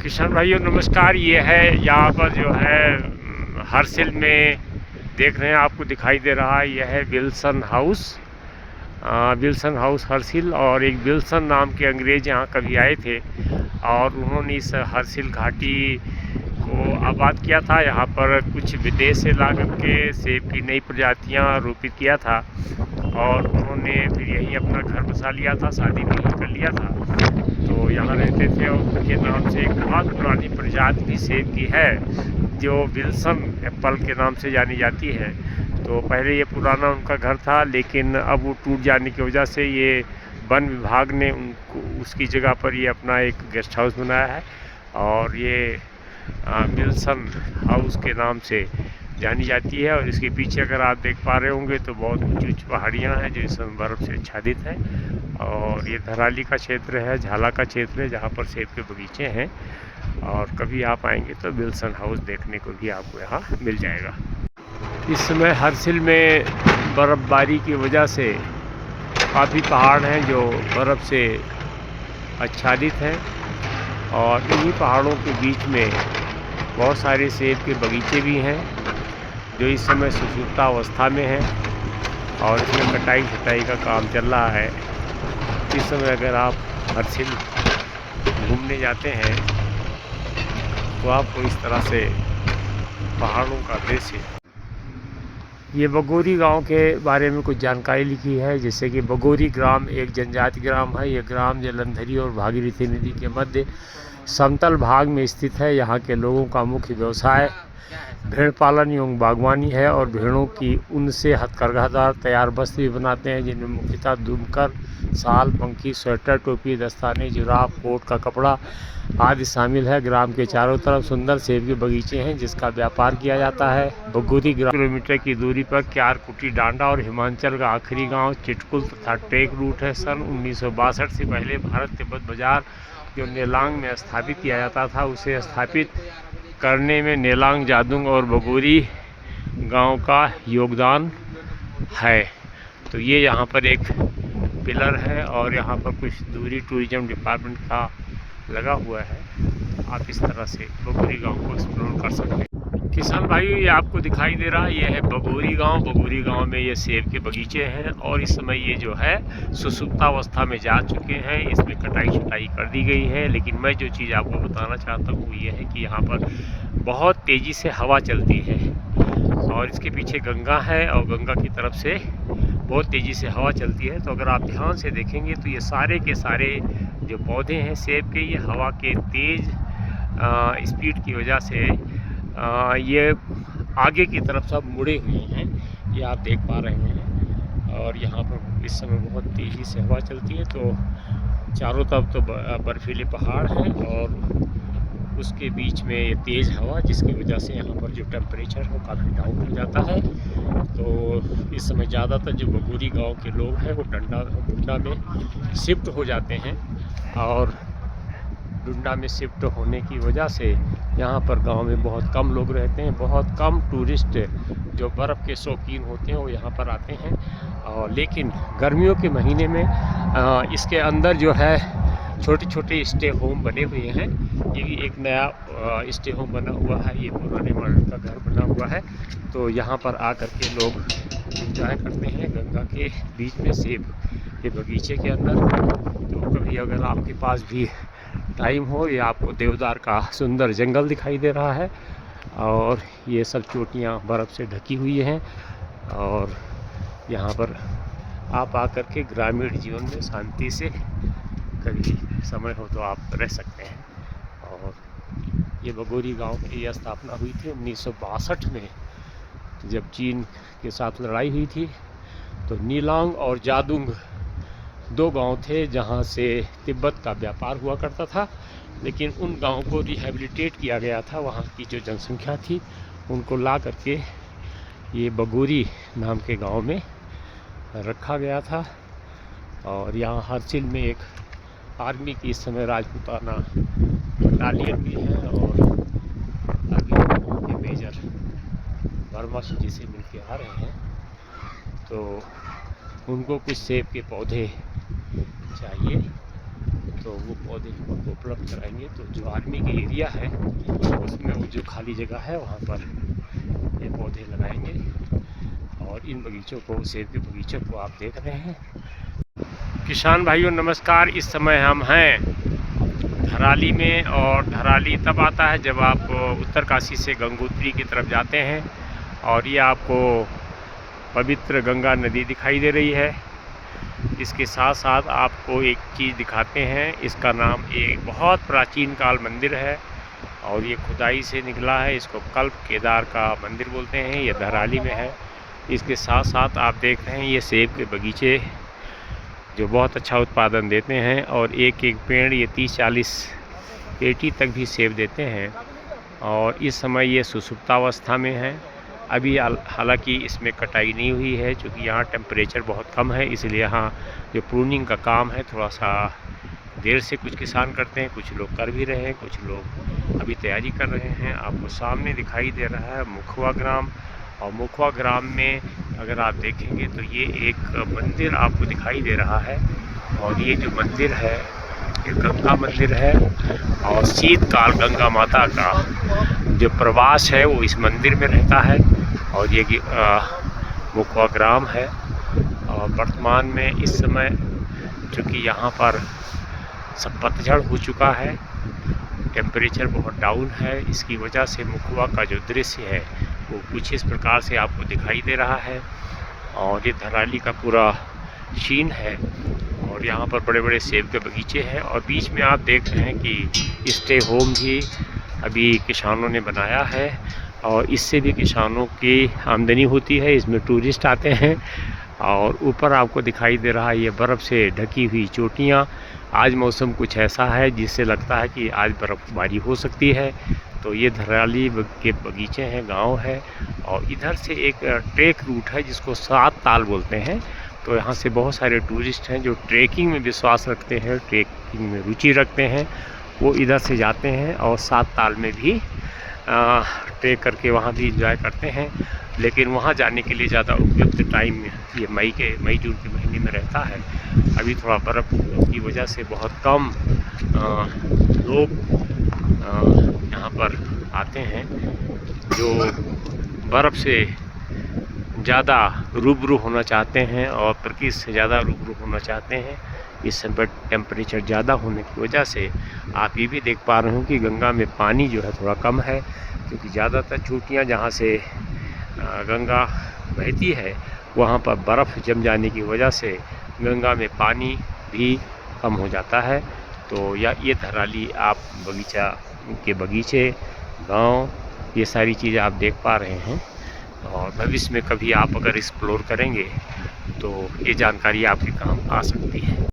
किशन भाइयों नमस्कार। ये है यहाँ पर जो है हरसिल में देख रहे हैं, आपको दिखाई दे रहा है। यह है Wilson house. Wilson house Harsil. और एक विल्सन नाम के अंग्रेज यहाँ कभी आए थे और उन्होंने इस हरसिल घाटी को आबाद किया था। यहाँ पर कुछ विदेश से ला करके सेब की नई प्रजातियाँ रोपित किया था और उन्होंने फिर यही अपना घर बसा लिया था, शादी भी कर लिया था, तो यहाँ रहते थे। और उनके नाम से एक बहुत पुरानी प्रजाति भी सेब की है जो विल्सन एप्पल के नाम से जानी जाती है। तो पहले ये पुराना उनका घर था, लेकिन अब वो टूट जाने की वजह से ये वन विभाग ने उनको उसकी जगह पर ये अपना एक गेस्ट हाउस बनाया है और ये विल्सन हाउस के नाम से जानी जाती है। और इसके पीछे अगर आप देख पा रहे होंगे तो बहुत ऊंची ऊंची पहाड़ियाँ हैं जो इस समय बर्फ़ से आच्छादित है। और ये धराली का क्षेत्र है, झाला का क्षेत्र है, जहाँ पर सेब के बगीचे हैं। और कभी आप आएंगे तो विल्सन हाउस देखने को भी आपको यहाँ मिल जाएगा। इस समय हरसिल में बर्फ़बारी की वजह से काफ़ी पहाड़ हैं जो बर्फ़ से आच्छादित हैं और इन्हीं पहाड़ों के बीच में बहुत सारे सेब के बगीचे भी हैं जो इस समय सुसुप्तावस्था में हैं और इसमें कटाई छटाई का काम चल रहा है। इस समय अगर आप हरसिल घूमने जाते हैं तो आपको इस तरह से पहाड़ों का दृश्य। ये बगोरी गांव के बारे में कुछ जानकारी लिखी है, जैसे कि बगोरी ग्राम एक जनजाति ग्राम है। यह ग्राम जलंधरी और भागीरथी नदी के मध्य समतल भाग में स्थित है। यहाँ के लोगों का मुख्य व्यवसाय भेड़ पालन एवं बागवानी है और भेड़ों की ऊन से हथकरघादार तैयार वस्त्र भी बनाते हैं, जिनमें मुख्यतः दुमकर, शाल, पंखी, स्वेटर, टोपी, दस्ताने, जुराब, कोट का कपड़ा आदि शामिल है। ग्राम के चारों तरफ सुंदर सेब के बगीचे हैं जिसका व्यापार किया जाता है। बगोरी ग्राम किलोमीटर की दूरी पर क्यारकुटी, डांडा और हिमाचल का आखिरी गांव चिटकुल तथा ट्रेक रूट है। सन 1962 से पहले भारत तिब्बत बाजार जो नेलांग में स्थापित किया जाता था, उसे स्थापित करने में नेलांग, जादुंग और बगोरी गांव का योगदान है। तो ये यहाँ पर एक पिलर है और यहाँ पर कुछ दूरी टूरिज्म डिपार्टमेंट का लगा हुआ है। आप इस तरह से बगोरी गांव को एक्सप्लोर कर सकते हैं। किसान भाइयों, ये आपको दिखाई दे रहा है, ये है बगोरी गांव। बगोरी गांव में ये सेब के बगीचे हैं और इस समय ये जो है सुसुप्तावस्था में जा चुके हैं। इसमें कटाई छटाई कर दी गई है, लेकिन मैं जो चीज़ आपको बताना चाहता हूँ वो ये है कि यहाँ पर बहुत तेज़ी से हवा चलती है और इसके पीछे गंगा है और गंगा की तरफ से बहुत तेज़ी से हवा चलती है। तो अगर आप ध्यान से देखेंगे तो ये सारे के सारे जो पौधे हैं सेब के, ये हवा के तेज़ स्पीड की वजह से ये आगे की तरफ सब मुड़े हुए हैं, ये आप देख पा रहे हैं। और यहाँ पर इस समय बहुत तेज़ी से हवा चलती है, तो चारों तरफ तो बर्फीले पहाड़ हैं और उसके बीच में ये तेज़ हवा, जिसकी वजह से यहाँ पर जो टेम्परेचर है वो काफ़ी डाउन हो जाता है। तो इस समय ज़्यादातर जो बगोरी गांव के लोग हैं वो डुंडा में शिफ्ट हो जाते हैं और डुंडा में शिफ्ट होने की वजह से यहाँ पर गांव में बहुत कम लोग रहते हैं। बहुत कम टूरिस्ट जो बर्फ़ के शौकीन होते हैं वो यहाँ पर आते हैं। और लेकिन गर्मियों के महीने में इसके अंदर जो है छोटे छोटे स्टे होम बने हुए हैं। ये भी एक नया स्टे होम बना हुआ है, ये पुराने मॉडल का घर बना हुआ है। तो यहाँ पर आकर के लोग एंजॉय करते हैं गंगा के बीच में सेब के बगीचे के अंदर। तो कभी अगर आपके पास भी टाइम हो, ये आपको देवदार का सुंदर जंगल दिखाई दे रहा है और ये सब चोटियाँ बर्फ़ से ढकी हुई हैं और यहाँ पर आप आकर के ग्रामीण जीवन में शांति से कभी समय हो तो आप रह सकते हैं। और ये बगोरी गांव की स्थापना हुई थी 1962 में, जब चीन के साथ लड़ाई हुई थी। तो नीलांग और जादुंग दो गांव थे जहां से तिब्बत का व्यापार हुआ करता था, लेकिन उन गांवों को रिहेबिलिटेट किया गया था। वहां की जो जनसंख्या थी उनको ला करके ये बगोरी नाम के गांव में रखा गया था। और यहाँ हरसिल में एक आर्मी की इस समय राजपूताना बटालियन भी है और आगे के मेजर वर्मा जी से मिल के आ रहे हैं। तो उनको कुछ सेब के पौधे चाहिए तो वो पौधे जो आपको उपलब्ध कराएंगे। तो जो आर्मी के एरिया है उसमें वो जो खाली जगह है वहाँ पर ये पौधे लगाएंगे। और इन बगीचों को, सेब के बगीचों को आप देख रहे हैं। किसान भाइयों नमस्कार। इस समय हम हैं धराली में, और धराली तब आता है जब आप उत्तरकाशी से गंगोत्री की तरफ जाते हैं और ये आपको पवित्र गंगा नदी दिखाई दे रही है। इसके साथ साथ आपको एक चीज़ दिखाते हैं, इसका नाम एक बहुत प्राचीन काल मंदिर है और ये खुदाई से निकला है। इसको कल्प केदार का मंदिर बोलते हैं, ये धराली में है। इसके साथ साथ आप देख रहे हैं ये सेब के बगीचे जो बहुत अच्छा उत्पादन देते हैं, और एक एक पेड़ ये 30-40 पेटी तक भी सेब देते हैं। और इस समय ये सुसुप्तावस्था में है। अभी हालांकि इसमें कटाई नहीं हुई है, क्योंकि यहाँ टेम्परेचर बहुत कम है, इसलिए यहाँ जो प्रूनिंग का काम है थोड़ा सा देर से कुछ किसान करते हैं। कुछ लोग कर भी रहे हैं, कुछ लोग अभी तैयारी कर रहे हैं। आपको सामने दिखाई दे रहा है मुखवा ग्राम, और मुखवा ग्राम में अगर आप देखेंगे तो ये एक मंदिर आपको दिखाई दे रहा है। और ये जो मंदिर है ये गंगा मंदिर है, और शीतकाल गंगा माता का जो प्रवास है वो इस मंदिर में रहता है। और ये मुखवा ग्राम है। और वर्तमान में इस समय चूँकि यहाँ पर सब पतझड़ हो चुका है, टेम्परेचर बहुत डाउन है, इसकी वजह से मुखवा का जो दृश्य है वो कुछ इस प्रकार से आपको दिखाई दे रहा है। और ये धराली का पूरा सीन है, और यहाँ पर बड़े बड़े सेब के बगीचे हैं। और बीच में आप देख रहे हैं कि स्टे होम भी अभी किसानों ने बनाया है, और इससे भी किसानों की आमदनी होती है। इसमें टूरिस्ट आते हैं। और ऊपर आपको दिखाई दे रहा है ये बर्फ़ से ढकी हुई चोटियाँ। आज मौसम कुछ ऐसा है जिससे लगता है कि आज बर्फ़बारी हो सकती है। तो ये धराली के बगीचे हैं, गांव है। और इधर से एक ट्रैक रूट है जिसको 7 ताल बोलते हैं। तो यहाँ से बहुत सारे टूरिस्ट हैं जो ट्रैकिंग में विश्वास रखते हैं, ट्रैकिंग में रुचि रखते हैं, वो इधर से जाते हैं और 7 ताल में भी ट्रैक करके वहाँ भी इंजॉय करते हैं। लेकिन वहाँ जाने के लिए ज़्यादा उपयुक्त टाइम ये मई जून के महीने में रहता है। अभी थोड़ा बर्फ़ की वजह से बहुत कम लोग यहाँ पर आते हैं जो बर्फ़ से ज़्यादा रूबरू होना चाहते हैं और प्रकृति से ज़्यादा रूबरू होना चाहते हैं। इस समय टेम्परेचर ज़्यादा होने की वजह से आप ये भी देख पा रहे हो कि गंगा में पानी जो है थोड़ा कम है, क्योंकि ज़्यादातर चोटियाँ जहाँ से गंगा बहती है वहाँ पर बर्फ़ जम जाने की वजह से गंगा में पानी भी कम हो जाता है। तो ये धराली आप बगीचा के बगीचे, गांव, ये सारी चीज़ें आप देख पा रहे हैं। और भविष्य में कभी आप अगर एक्सप्लोर करेंगे तो ये जानकारी आपके काम आ सकती है।